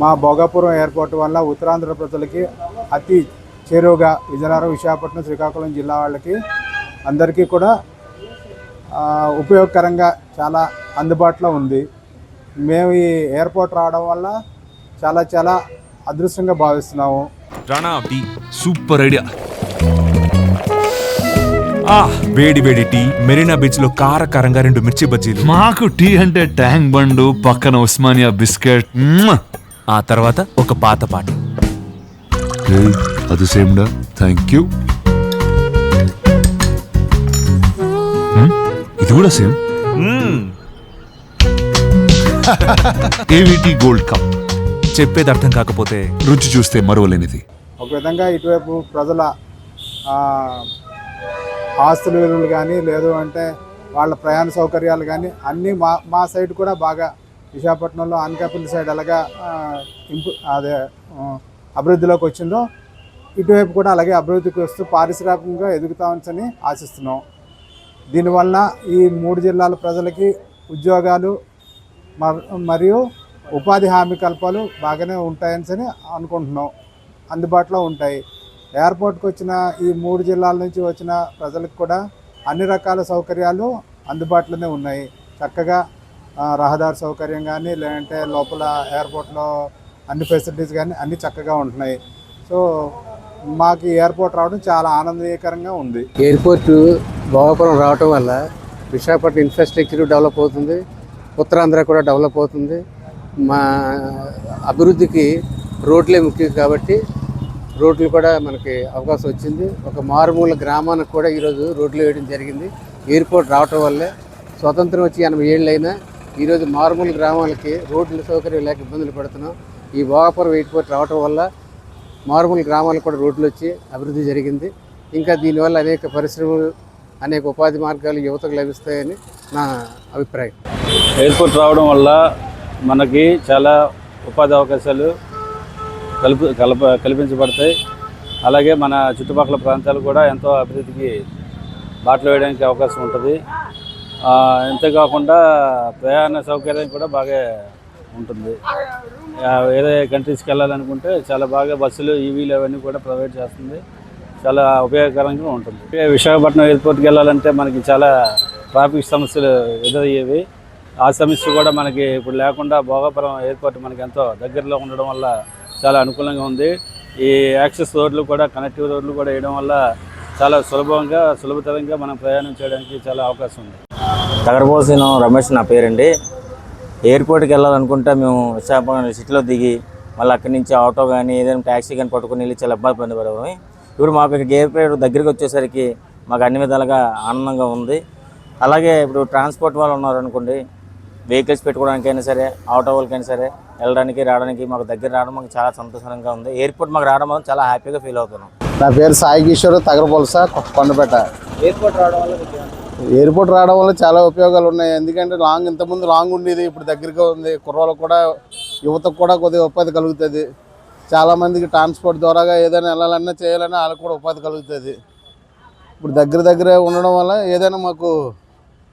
మా భోగాపురం ఎయిర్పోర్ట్ వల్ల ఉత్తరాంధ్ర ప్రజలకి అతి చేరువగా విజయనగరం, విశాఖపట్నం, శ్రీకాకుళం జిల్లా వాళ్ళకి అందరికీ కూడా ఉపయోగకరంగా చాలా అందుబాటులో ఉంది. మేము ఈ ఎయిర్పోర్ట్ రావడం వల్ల చాలా అదృష్టంగా భావిస్తున్నాము. Rana tea super idea. వేడి వేడి టీ, మెరీనా బీచ్ లో కారకారంగా 2 మిర్చి బజ్జీలు. మాకు టీ అంటే ట్యాంక్ బండు, పక్కన ఉస్మానియా బిస్కెట్, ఆ తర్వాత ఒక పాత పాట. అది సేమ్డా, థ్యాంక్ యూ. ఇది కూడా సేమ్. ఏవిటీ gold cup. చెప్పేది అర్థం కాకపోతే రుచి చూస్తే మరువలేనిది. ఒక విధంగా ఇటువైపు ప్రజల ఆస్తుల విలువలు కానీ, లేదు అంటే వాళ్ళ ప్రయాణ సౌకర్యాలు కానీ అన్నీ మా సైడ్ కూడా బాగా విశాఖపట్నంలో అనకాపల్లి సైడ్ ఎలాగా అభివృద్ధిలోకి వచ్చిందో ఇటువైపు కూడా అలాగే అభివృద్ధికి వస్తూ పారిశ్రామికంగా ఎదుగుతామని ఆశిస్తున్నాం. దీనివల్ల ఈ 3 జిల్లాల ప్రజలకి ఉద్యోగాలు మరియు ఉపాధి హామీ కల్పాలు బాగానే ఉంటాయని అనుకుంటున్నాం, అందుబాటులో ఉంటాయి. ఎయిర్పోర్ట్కి వచ్చిన ఈ 3 జిల్లాల నుంచి వచ్చిన ప్రజలకు కూడా అన్ని రకాల సౌకర్యాలు అందుబాటులోనే ఉన్నాయి. చక్కగా రహదారి సౌకర్యం కానీ, లేదంటే లోపల ఎయిర్పోర్ట్లో అన్ని ఫెసిలిటీస్ కానీ అన్నీ చక్కగా ఉంటున్నాయి. సో మాకు ఎయిర్పోర్ట్ రావడం చాలా ఆనందకరంగా ఉంది. ఎయిర్పోర్టు భోగాపురం రావటం వల్ల విశాఖపట్నం ఇన్ఫ్రాస్ట్రక్చర్ డెవలప్ అవుతుంది, ఉత్తరాంధ్ర కూడా డెవలప్ అవుతుంది. మా అభివృద్ధికి రోడ్లే ముఖ్యం కాబట్టి రోడ్లు కూడా మనకి అవకాశం వచ్చింది. ఒక మారుమూల గ్రామానికి కూడా ఈరోజు రోడ్లు వేయడం జరిగింది. ఎయిర్పోర్ట్ రావటం వల్లే స్వతంత్రం వచ్చి 80 ఏళ్ళు అయినా ఈరోజు మారుమూల గ్రామాలకి రోడ్ల సౌకర్యం లేక ఇబ్బందులు పడుతున్నాం. ఈ భోగాపురం ఎయిర్పోర్ట్ రావటం వల్ల మారుమూల గ్రామాలకు కూడా రోడ్లు వచ్చి అభివృద్ధి జరిగింది. ఇంకా దీనివల్ల అనేక పరిశ్రమలు, అనేక ఉపాధి మార్గాలు యువతకు లభిస్తాయని నా అభిప్రాయం. ఎయిర్పోర్ట్ రావడం వల్ల మనకి చాలా ఉపాధి అవకాశాలు కల్పించబడతాయి. అలాగే మన చుట్టుపక్కల ప్రాంతాలు కూడా ఎంతో అభివృద్ధికి బాటలు వేయడానికి అవకాశం ఉంటుంది. అంతేకాకుండా ప్రయాణ సౌకర్యం కూడా బాగా ఉంటుంది. వేరే కంట్రీస్కి వెళ్ళాలనుకుంటే చాలా బాగా బస్సులు, ఈవీలు అవన్నీ కూడా ప్రొవైడ్ చేస్తుంది. చాలా ఉపయోగకరంగా ఉంటుంది. విశాఖపట్నం ఎయిర్పోర్ట్కి వెళ్ళాలంటే మనకి చాలా ట్రాఫిక్ సమస్యలు ఎదురయ్యేవి. ఆ సమస్య కూడా మనకి ఇప్పుడు లేకుండా భోగాపురం ఎయిర్పోర్ట్ మనకి ఎంతో దగ్గరలో ఉండడం వల్ల చాలా అనుకూలంగా ఉంది. ఈ యాక్సెస్ రోడ్లు కూడా, కనెక్టివ్ రోడ్లు కూడా వేయడం వల్ల చాలా సులభతరంగా మనం ప్రయాణం చేయడానికి చాలా అవకాశం ఉంది. తగరపోసిన రమేష్ నా పేరండి. ఎయిర్పోర్ట్కి వెళ్ళాలనుకుంటే మేము విశాఖపట్నం సిటీలో దిగి మళ్ళీ అక్కడి నుంచి ఆటో కానీ ఏదైనా ట్యాక్సీ కానీ పట్టుకుని వెళ్ళి చాలా ఇబ్బంది పడేవాళ్ళం. ఇప్పుడు మాకు ఇక్కడ ఎయిర్పోర్ట్ దగ్గరికి వచ్చేసరికి మాకు అన్ని విధాలుగా ఆనందంగా ఉంది. అలాగే ఇప్పుడు ట్రాన్స్పోర్ట్ వాళ్ళు ఉన్నారనుకోండి, వెహికల్స్ పెట్టుకోవడానికైనా సరే, ఆటో వాళ్ళకైనా సరే వెళ్ళడానికి రావడానికి మాకు దగ్గర రావడం మాకు చాలా సంతోషంగా ఉంది. ఎయిర్పోర్ట్ మాకు రావడం వల్ల చాలా హ్యాపీగా ఫీల్ అవుతున్నాం. నా పేరు సాయి కిషోర్, తగరపొలస, కొండపేట. ఎయిర్పోర్ట్ రావడం వల్ల చాలా ఉపయోగాలు ఉన్నాయి. ఎందుకంటే ఇంతకుముందు లాంగ్ ఉండేది, ఇప్పుడు దగ్గరగా ఉంది. కుర్రోళ్ళకు కూడా, యువతకు కూడా కొద్దిగా ఉపాధి కలుగుతుంది. చాలామందికి ట్రాన్స్పోర్ట్ ద్వారాగా ఏదైనా వెళ్ళాలన్నా చేయాలన్నా వాళ్ళకు కూడా ఉపాధి కలుగుతుంది. ఇప్పుడు దగ్గరే ఉండడం వల్ల ఏదైనా మాకు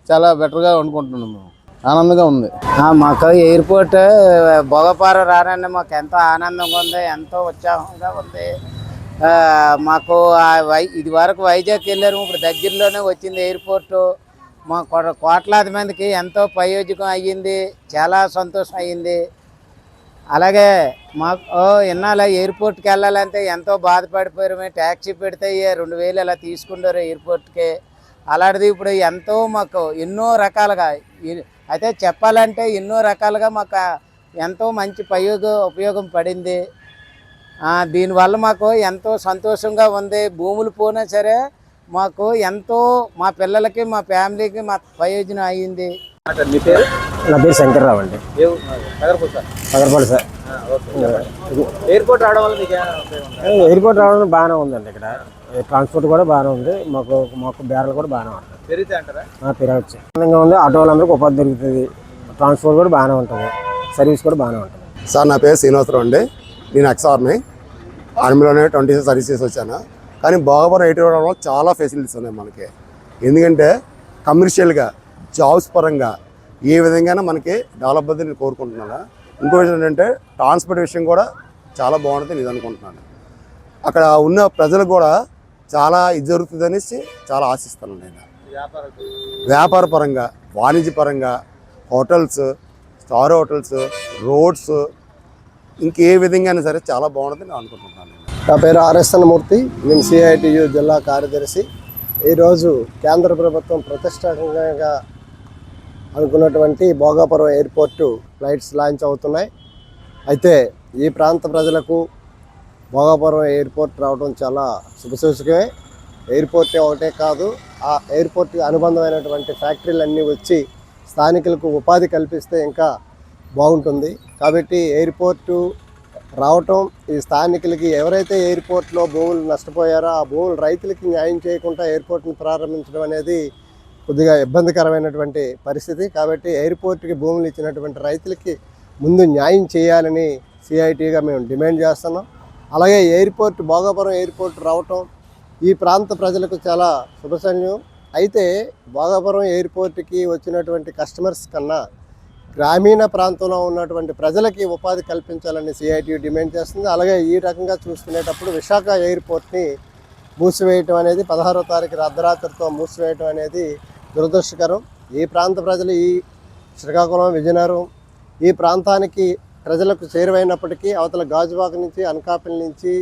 చాలా బెటర్గా అనుకుంటున్నాము. ఆనందంగా ఉంది. మాకు ఎయిర్పోర్ట్ భోగాపురం రానండి మాకు ఎంతో ఆనందంగా ఉంది, ఎంతో ఉత్సాహంగా ఉంది. మాకు ఇది వరకు వైజాగ్ వెళ్ళారు, ఇప్పుడు దగ్గరలోనే వచ్చింది ఎయిర్పోర్టు. మా కోట్లాది మందికి ఎంతో ప్రయోజకం అయ్యింది, చాలా సంతోషం అయ్యింది. అలాగే మాకు ఇన్నాళ్ళ ఎయిర్పోర్ట్కి వెళ్ళాలంటే ఎంతో బాధపడిపోయారు. మేము ట్యాక్సీ పెడితే 2000 అలా తీసుకుంటారు ఎయిర్పోర్ట్కి. అలాంటిది ఇప్పుడు ఎంతో మాకు ఎన్నో రకాలుగా, అయితే చెప్పాలంటే ఎన్నో రకాలుగా మాకు ఎంతో మంచి ఉపయోగం పడింది. దీనివల్ల మాకు ఎంతో సంతోషంగా ఉంది. భూములు పోయినా సరే మాకు ఎంతో మా పిల్లలకి, మా ఫ్యామిలీకి మా ప్రయోజనం అయ్యింది. నా పేరు శంకర్రావు అండి. తగరపల్లి సార్. ఎయిర్పోర్ట్ రావడం వల్ల ఎయిర్పోర్ట్ రావడం బాగానే ఉందండి. ఇక్కడ ట్రాన్స్పోర్ట్ కూడా బాగానే ఉంది. మాకు బేరాలు కూడా బాగానే ఉంటుంది. పెరగచ్చు ఆనందంగా ఉంది. ఆటో వాళ్ళందరికీ ఉపాధి దొరుకుతుంది. ట్రాన్స్పోర్ట్ కూడా బాగానే ఉంటుంది. సర్వీస్ కూడా బాగానే ఉంటుంది. సార్ నా పేరు శ్రీనివాసరావు అండి. నేను ఆర్మీలోనే 20 years సర్వీస్ చేసి వచ్చాను. కానీ భోగాపురం ఎయిర్పోర్ట్ రావడం వల్ల చాలా ఫెసిలిటీస్ ఉన్నాయి మనకి. ఎందుకంటే కమర్షియల్గా, జాబ్స్ పరంగా ఏ విధంగా మనకి డెవలప్ అవుతుందని కోరుకుంటున్నాను. ఇంకో విషయం ఏంటంటే ట్రాన్స్పోర్ట్ విషయం కూడా చాలా బాగుంటుంది నేను అనుకుంటున్నాను. అక్కడ ఉన్న ప్రజలకు కూడా చాలా ఇది జరుగుతుంది అనేసి చాలా ఆశిస్తాను నేను. వ్యాపార పరంగా, వాణిజ్య పరంగా, హోటల్స్, స్టార్ హోటల్స్, రోడ్స్, ఇంకే విధంగా అయినా సరే చాలా బాగుంటుంది నేను అనుకుంటున్నాను. నా పేరు ఆర్ఎస్ఎన్ మూర్తి, నేను సిఐటియు జిల్లా కార్యదర్శి. ఈరోజు కేంద్ర ప్రభుత్వం ప్రతిష్టాత్మకంగా అనుకున్నటువంటి భోగాపురం ఎయిర్పోర్టు ఫ్లైట్స్ లాంచ్ అవుతున్నాయి. అయితే ఈ ప్రాంత ప్రజలకు భోగాపురం ఎయిర్పోర్ట్ రావడం చాలా శుభసూచకమే. ఎయిర్పోర్ట్ ఒకటే కాదు, ఆ ఎయిర్పోర్ట్కి అనుబంధమైనటువంటి ఫ్యాక్టరీలన్నీ వచ్చి స్థానికులకు ఉపాధి కల్పిస్తే ఇంకా బాగుంటుంది. కాబట్టి ఎయిర్పోర్టు రావటం ఈ స్థానికులకి, ఎవరైతే ఎయిర్పోర్ట్లో భూములు నష్టపోయారో ఆ భూములు రైతులకి న్యాయం చేయకుండా ఎయిర్పోర్ట్ని ప్రారంభించడం అనేది కొద్దిగా ఇబ్బందికరమైనటువంటి పరిస్థితి. కాబట్టి ఎయిర్పోర్ట్కి భూములు ఇచ్చినటువంటి రైతులకి ముందు న్యాయం చేయాలని సిఐటిగా మేము డిమాండ్ చేస్తున్నాం. అలాగే ఎయిర్పోర్ట్, భోగాపురం ఎయిర్పోర్ట్ రావటం ఈ ప్రాంత ప్రజలకు చాలా శుభసంజ్ఞం. అయితే భోగాపురం ఎయిర్పోర్ట్కి వచ్చినటువంటి కస్టమర్స్ కన్నా గ్రామీణ ప్రాంతంలో ఉన్నటువంటి ప్రజలకి ఉపాధి కల్పించాలని సిఐటి డిమాండ్ చేస్తుంది. అలాగే ఈ రకంగా చూసుకునేటప్పుడు విశాఖ ఎయిర్పోర్ట్ని మూసివేయటం అనేది 16వ తారీఖు అర్ధరాత్రితో మూసివేయటం అనేది దురదృష్టకరం. ఈ ప్రాంత ప్రజలు ఈ శ్రీకాకుళం, విజయనగరం ఈ ప్రాంతానికి ప్రజలకు చేరువైనప్పటికీ అవతల గాజువాక నుంచి, అనకాపల్లి నుంచి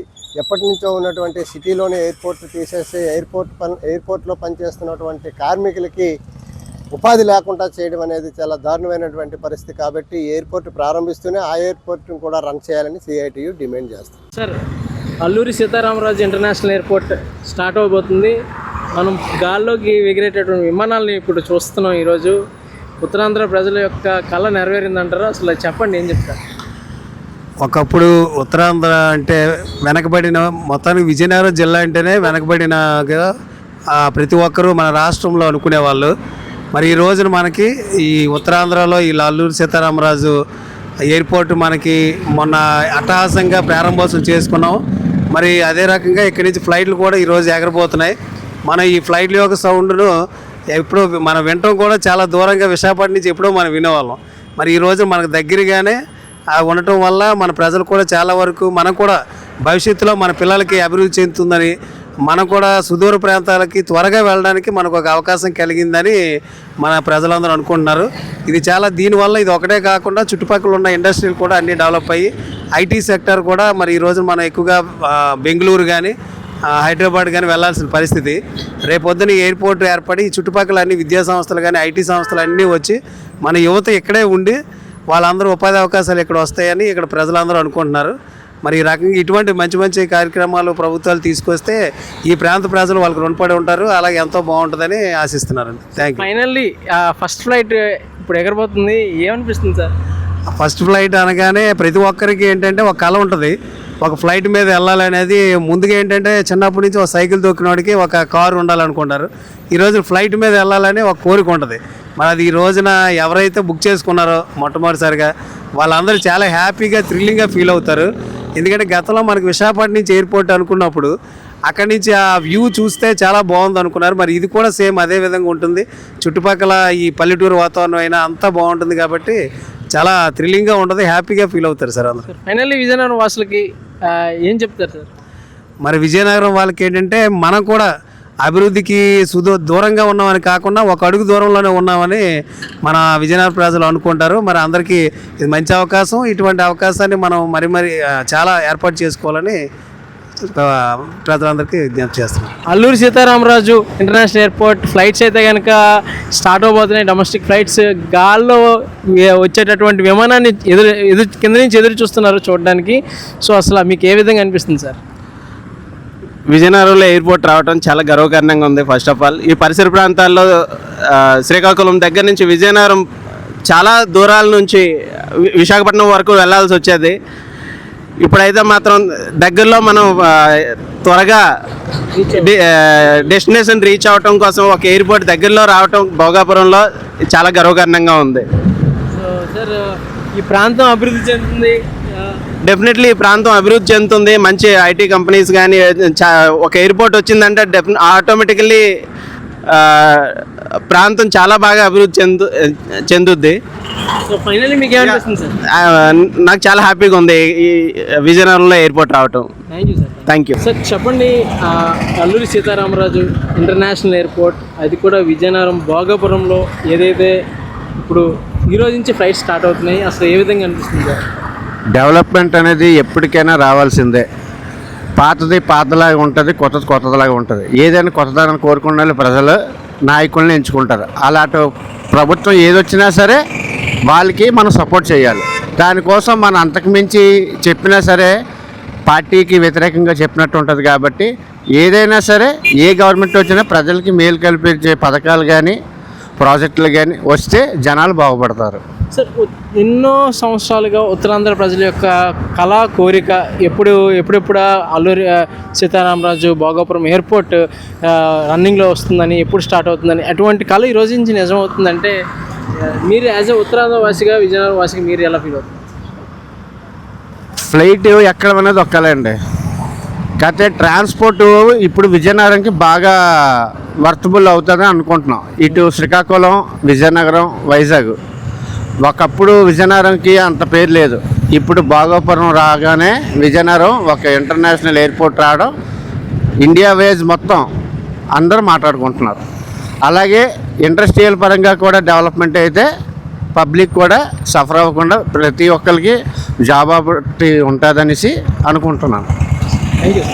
ఎప్పటి నుంచో ఉన్నటువంటి సిటీలోనే ఎయిర్పోర్ట్ తీసేసి ఎయిర్పోర్ట్లో పనిచేస్తున్నటువంటి కార్మికులకి ఉపాధి లేకుండా చేయడం అనేది చాలా దారుణమైనటువంటి పరిస్థితి. కాబట్టి ఎయిర్పోర్ట్ ప్రారంభిస్తూనే ఆ ఎయిర్పోర్ట్ని కూడా రన్ చేయాలని సిఐటియు డిమాండ్ చేస్తుంది. Sir, Alluri Sitaramaraju international airport start అవబోతుంది. మనం గాల్లోకి ఎగిరేటటువంటి విమానాలని ఇప్పుడు చూస్తున్నాం. ఈరోజు ఉత్తరాంధ్ర ప్రజల యొక్క కళ నెరవేరిందంటారా? అసలు చెప్పండి, ఏం చెప్తారు? ఒకప్పుడు ఉత్తరాంధ్ర అంటే వెనకబడిన, మొత్తానికి విజయనగరం జిల్లా అంటేనే వెనకబడిన ప్రతి ఒక్కరూ మన రాష్ట్రంలో అనుకునేవాళ్ళు. మరి ఈ రోజున మనకి ఈ ఉత్తరాంధ్రలో ఈ అల్లూరి సీతారామరాజు ఎయిర్పోర్ట్ మనకి మొన్న అట్టహాసంగా ప్రారంభోత్సవం చేసుకున్నాం. మరి అదే రకంగా ఇక్కడి నుంచి ఫ్లైట్లు కూడా ఈరోజు ఎగరబోతున్నాయి. మన ఈ ఫ్లైట్ల యొక్క సౌండ్ను ఎప్పుడో మనం వినటం కూడా చాలా దూరంగా, విశాఖపట్నం నుంచి ఎప్పుడో మనం వినేవాళ్ళం. మరి ఈరోజు మనకు దగ్గరగానే ఉండటం వల్ల మన ప్రజలు కూడా చాలా వరకు, మనం కూడా భవిష్యత్తులో మన పిల్లలకి అభివృద్ధి చెందుతుందని, మనం కూడా సుదూర ప్రాంతాలకి త్వరగా వెళ్ళడానికి మనకు ఒక అవకాశం కలిగిందని మన ప్రజలందరూ అనుకుంటున్నారు. ఇది చాలా, దీనివల్ల ఇది ఒకటే కాకుండా చుట్టుపక్కల ఉన్న ఇండస్ట్రీలు కూడా అన్నీ డెవలప్ అయ్యి ఐటీ సెక్టర్ కూడా మరి ఈరోజు మనం ఎక్కువగా బెంగళూరు కానీ హైదరాబాద్ కానీ వెళ్ళాల్సిన పరిస్థితి. రేపొద్దున ఎయిర్పోర్ట్ ఏర్పడి చుట్టుపక్కల అన్ని విద్యా సంస్థలు కానీ ఐటీ సంస్థలు అన్నీ వచ్చి మన యువత ఇక్కడే ఉండి వాళ్ళందరూ ఉపాధి అవకాశాలు ఇక్కడ వస్తాయని ఇక్కడ ప్రజలందరూ అనుకుంటున్నారు. మరి ఈ రకంగా ఇటువంటి మంచి మంచి కార్యక్రమాలు ప్రభుత్వాలు తీసుకొస్తే ఈ ప్రాంత ప్రజలు వాళ్ళకి రుణపడి ఉంటారు. అలాగే ఎంతో బాగుంటుందని ఆశిస్తున్నారండి. Thank you. Finally first flight ఇప్పుడు ఎగరబోతుంది, ఏమనిపిస్తుంది సార్? ఫస్ట్ ఫ్లైట్ అనగానే ప్రతి ఒక్కరికి ఏంటంటే ఒక కళ ఉంటుంది, ఒక ఫ్లైట్ మీద వెళ్ళాలనేది. ముందుగా ఏంటంటే చిన్నప్పటి నుంచి ఒక సైకిల్ తొక్కినోడికి ఒక కారు ఉండాలనుకుంటారు. ఈరోజు ఫ్లైట్ మీద వెళ్ళాలని ఒక కోరిక ఉంటుంది. మరి అది ఈ రోజున ఎవరైతే బుక్ చేసుకున్నారో మొట్టమొదటిసారిగా వాళ్ళందరూ చాలా హ్యాపీగా, థ్రిల్లింగ్గా ఫీల్ అవుతారు. ఎందుకంటే గతంలో మనకు విశాఖపట్నం నుంచి ఎయిర్పోర్ట్ అనుకున్నప్పుడు అక్కడి నుంచి ఆ వ్యూ చూస్తే చాలా బాగుంది అనుకున్నారు. మరి ఇది కూడా సేమ్ అదే విధంగా ఉంటుంది. చుట్టుపక్కల ఈ పల్లెటూరు వాతావరణం అయినా అంతా బాగుంటుంది కాబట్టి చాలా థ్రిల్లింగ్గా ఉంటుంది, హ్యాపీగా ఫీల్ అవుతారు సార్ అందరూ. ఫైనల్లీ విజయనగరం వాసులకి ఏం చెప్తారు సార్? మరి విజయనగరం వాళ్ళకి ఏంటంటే మనం కూడా అభివృద్ధికి దూరంగా ఉన్నామని కాకుండా ఒక అడుగు దూరంలోనే ఉన్నామని మన విజయనగరం ప్రజలు అనుకుంటారు. మరి అందరికీ ఇది మంచి అవకాశం. ఇటువంటి అవకాశాన్ని మనం మరి చాలా ఏర్పాటు చేసుకోవాలని ప్రజలందరికీ విజ్ఞప్తి చేస్తున్నాం. Alluri Sitaramaraju international airport flights అయితే కనుక స్టార్ట్ అవబోతున్నాయి. డొమెస్టిక్ ఫ్లైట్స్ గాల్లో వచ్చేటటువంటి విమానాన్ని కింద నుంచి ఎదురు చూస్తున్నారు చూడడానికి. సో అసలు మీకు ఏ విధంగా అనిపిస్తుంది సార్? విజయనగరంలో ఎయిర్పోర్ట్ రావడం చాలా గర్వకారణంగా ఉంది. ఫస్ట్ ఆఫ్ ఆల్ ఈ పరిసర ప్రాంతాల్లో శ్రీకాకుళం దగ్గర నుంచి విజయనగరం చాలా దూరాల నుంచి విశాఖపట్నం వరకు వెళ్ళాల్సి వచ్చేది. ఇప్పుడైతే మాత్రం దగ్గరలో మనం త్వరగా డెస్టినేషన్ రీచ్ అవ్వటం కోసం ఒక ఎయిర్పోర్ట్ దగ్గరలో రావటం భోగాపురంలో చాలా గర్వకారణంగా ఉంది. సో సార్, ఈ ప్రాంతం అభివృద్ధి చెందుతుంది, డెఫినెట్లీ ఈ ప్రాంతం అభివృద్ధి చెందుతుంది. మంచి ఐటీ కంపెనీస్ కానీ ఒక ఎయిర్పోర్ట్ వచ్చిందంటే ఆటోమేటికల్లీ ప్రాంతం చాలా బాగా అభివృద్ధి చెందుద్ది. సో ఫైనల్లీ మీకు ఏమనిపిస్తుంది సార్? నాకు చాలా హ్యాపీగా ఉంది ఈ విజయనగరంలో ఎయిర్పోర్ట్ రావటం. Thank you sir. Thank you. Sir చెప్పండి, అల్లూరి సీతారామరాజు ఇంటర్నేషనల్ ఎయిర్పోర్ట్ అది కూడా విజయనగరం భోగాపురంలో ఏదైతే ఇప్పుడు ఈ రోజు నుంచి ఫ్లైట్ స్టార్ట్ అవుతున్నాయి, అసలు ఏ విధంగా అనిపిస్తుంది సార్? డెవలప్మెంట్ అనేది ఎప్పటికైనా రావాల్సిందే. పాతది పాతలాగా ఉంటుంది, కొత్తది కొత్తలాగా ఉంటుంది. ఏదైనా కొత్తదాన్ని కోరుకున్న ప్రజలు నాయకుల్ని ఎంచుకుంటారు. అలాంటి ప్రభుత్వం ఏదొచ్చినా సరే వాళ్ళకి మనం సపోర్ట్ చేయాలి. దానికోసం మనం అంతకుమించి చెప్పినా సరే పార్టీకి వ్యతిరేకంగా చెప్పినట్టు ఉంటుంది. కాబట్టి ఏదైనా సరే ఏ గవర్నమెంట్ వచ్చినా ప్రజలకి మేలు కల్పించే పథకాలు కానీ ప్రాజెక్టులు కానీ వస్తే జనాలు బాగుపడతారు. సార్ ఎన్నో సంవత్సరాలుగా ఉత్తరాంధ్ర ప్రజల యొక్క కళా కోరిక ఎప్పుడెప్పుడు అల్లూరి సీతారామరాజు భోగాపురం ఎయిర్పోర్ట్ రన్నింగ్లో వస్తుందని, ఎప్పుడు స్టార్ట్ అవుతుందని, అటువంటి కళ ఈ రోజు నుంచి నిజం అవుతుందంటే మీరు యాజ్ ఎ ఉత్తరాంధ్ర వాసిగా విజయనగరం వాసిగా మీరు ఎలా ఫీల్ అవుతుంది? ఫ్లైట్ ఎక్కడ అనేది ఒక్కలే అండి. కాకపోతే ట్రాన్స్పోర్ట్ ఇప్పుడు విజయనగరంకి బాగా వర్తబుల్ అవుతుందని అనుకుంటున్నాం. ఇటు శ్రీకాకుళం, విజయనగరం, వైజాగ్. ఒకప్పుడు విజయనగరంకి అంత పేరు లేదు. ఇప్పుడు భోగాపురం రాగానే విజయనగరం ఒక ఇంటర్నేషనల్ ఎయిర్పోర్ట్ రావడం ఇండియా వైజ్ మొత్తం అందరూ మాట్లాడుకుంటున్నారు. అలాగే ఇండస్ట్రియల్ పరంగా కూడా డెవలప్మెంట్ అయితే పబ్లిక్ కూడా సఫర్ అవ్వకుండా ప్రతి ఒక్కరికి జాబ్ ఆపర్చునిటీ ఉంటుందనేసి అనుకుంటున్నాను. Thank you.